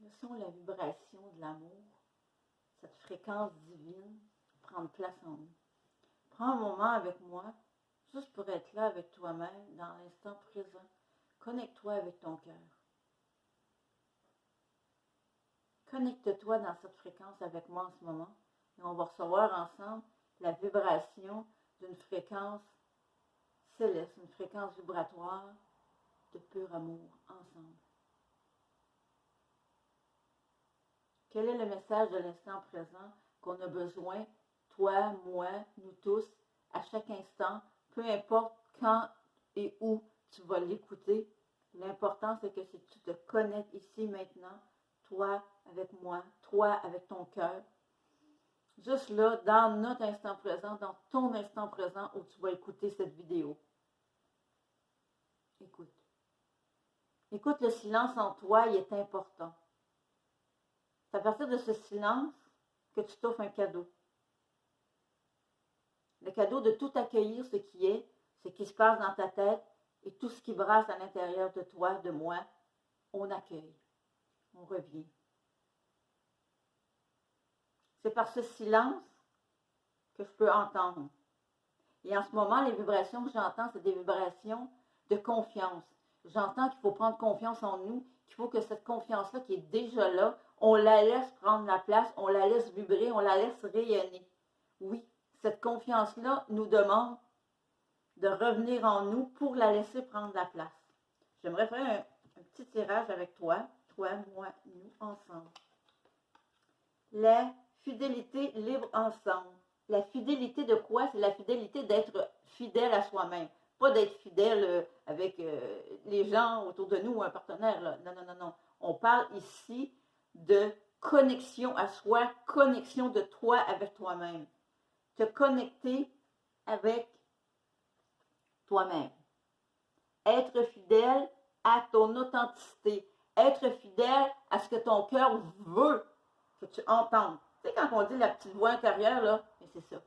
Laissons la vibration de l'amour, cette fréquence divine, prendre place en nous. Prends un moment avec moi, juste pour être là avec toi-même, dans l'instant présent. Connecte-toi avec ton cœur. Connecte-toi dans cette fréquence avec moi en ce moment. Et on va recevoir ensemble la vibration d'une fréquence céleste, une fréquence vibratoire de pur amour ensemble. Quel est le message de l'instant présent qu'on a besoin, toi, moi, nous tous, à chaque instant, peu importe quand et où tu vas l'écouter, l'important c'est que si tu te connectes ici maintenant, toi avec moi, toi avec ton cœur, juste là, dans notre instant présent, dans ton instant présent où tu vas écouter cette vidéo. Écoute. Écoute, le silence en toi, il est important. C'est à partir de ce silence que tu t'offres un cadeau. Le cadeau de tout accueillir ce qui se passe dans ta tête et tout ce qui brasse à l'intérieur de toi, de moi, on accueille, on revient. C'est par ce silence que je peux entendre. Et en ce moment, les vibrations que j'entends, c'est des vibrations de confiance. J'entends qu'il faut prendre confiance en nous, qu'il faut que cette confiance-là qui est déjà là, on la laisse prendre la place, on la laisse vibrer, on la laisse rayonner. Oui, cette confiance-là nous demande de revenir en nous pour la laisser prendre la place. J'aimerais faire un petit tirage avec toi, moi, nous, ensemble. La fidélité libre ensemble. La fidélité de quoi? C'est la fidélité d'être fidèle à soi-même. Pas d'être fidèle avec les gens autour de nous ou un partenaire. Là. Non, non, non, non. On parle ici de connexion à soi, connexion de toi avec toi-même. Te connecter avec toi-même. Être fidèle à ton authenticité. Être fidèle à ce que ton cœur veut que tu entendes. Tu sais, quand on dit la petite voix intérieure, là, c'est ça.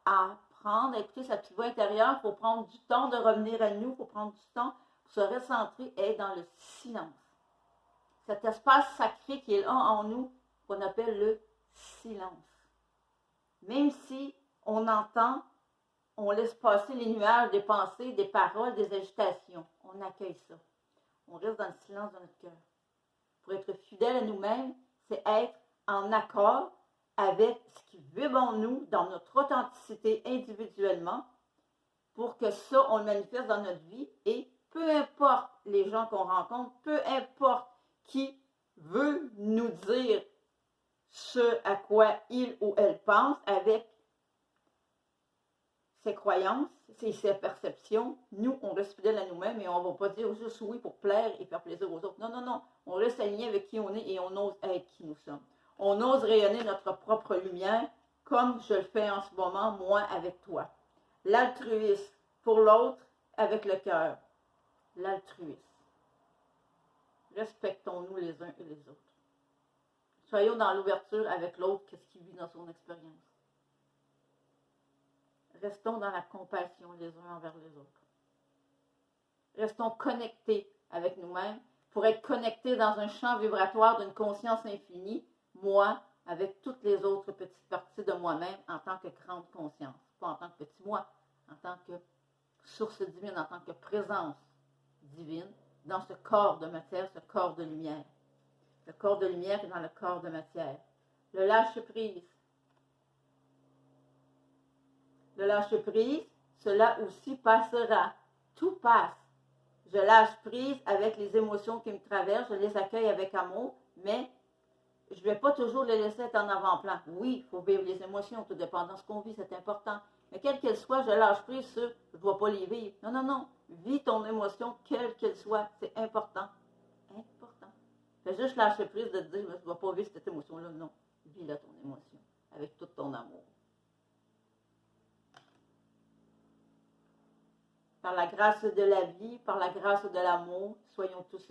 Apprendre à écouter sa petite voix intérieure, il faut prendre du temps de revenir à nous, il faut prendre du temps pour se recentrer et être dans le silence. Cet espace sacré qui est là en nous, qu'on appelle le silence. Même si on entend, on laisse passer les nuages des pensées, des paroles, des agitations. On accueille ça. On reste dans le silence de notre cœur. Pour être fidèle à nous-mêmes, c'est être en accord avec ce qui vibre en nous, dans notre authenticité individuellement, pour que ça, on le manifeste dans notre vie. Et peu importe les gens qu'on rencontre, peu importe qui veut nous dire ce à quoi il ou elle pense avec ses croyances, ses perceptions, nous, on reste fidèle à nous-mêmes et on ne va pas dire juste oui pour plaire et faire plaisir aux autres. Non, non, non. On reste aligné avec qui on est et on ose être qui nous sommes. On ose rayonner notre propre lumière comme je le fais en ce moment, moi, avec toi. L'altruisme pour l'autre avec le cœur. L'altruisme. Respectons-nous les uns et les autres. Soyons dans l'ouverture avec l'autre, qu'est-ce qu'il vit dans son expérience. Restons dans la compassion les uns envers les autres. Restons connectés avec nous-mêmes pour être connectés dans un champ vibratoire d'une conscience infinie, moi, avec toutes les autres petites parties de moi-même en tant que grande conscience. Pas en tant que petit moi, en tant que source divine, en tant que présence divine dans ce corps de matière, ce corps de lumière. Le corps de lumière est dans le corps de matière. Le lâcher-prise. Le lâcher-prise, cela aussi passera. Tout passe. Je lâche prise avec les émotions qui me traversent, je les accueille avec amour, mais je ne vais pas toujours les laisser être en avant-plan. Oui, il faut vivre les émotions, tout dépend de ce qu'on vit, c'est important. Mais quelle qu'elle soit, je lâche prise sur je ne dois pas les vivre. Non, non, non. Vis ton émotion, quelle qu'elle soit, c'est important. Important. Fais juste lâcher prise de te dire, je ne dois pas vivre cette émotion-là. Non. Vis-la ton émotion, avec tout ton amour. Par la grâce de la vie, par la grâce de l'amour, soyons tous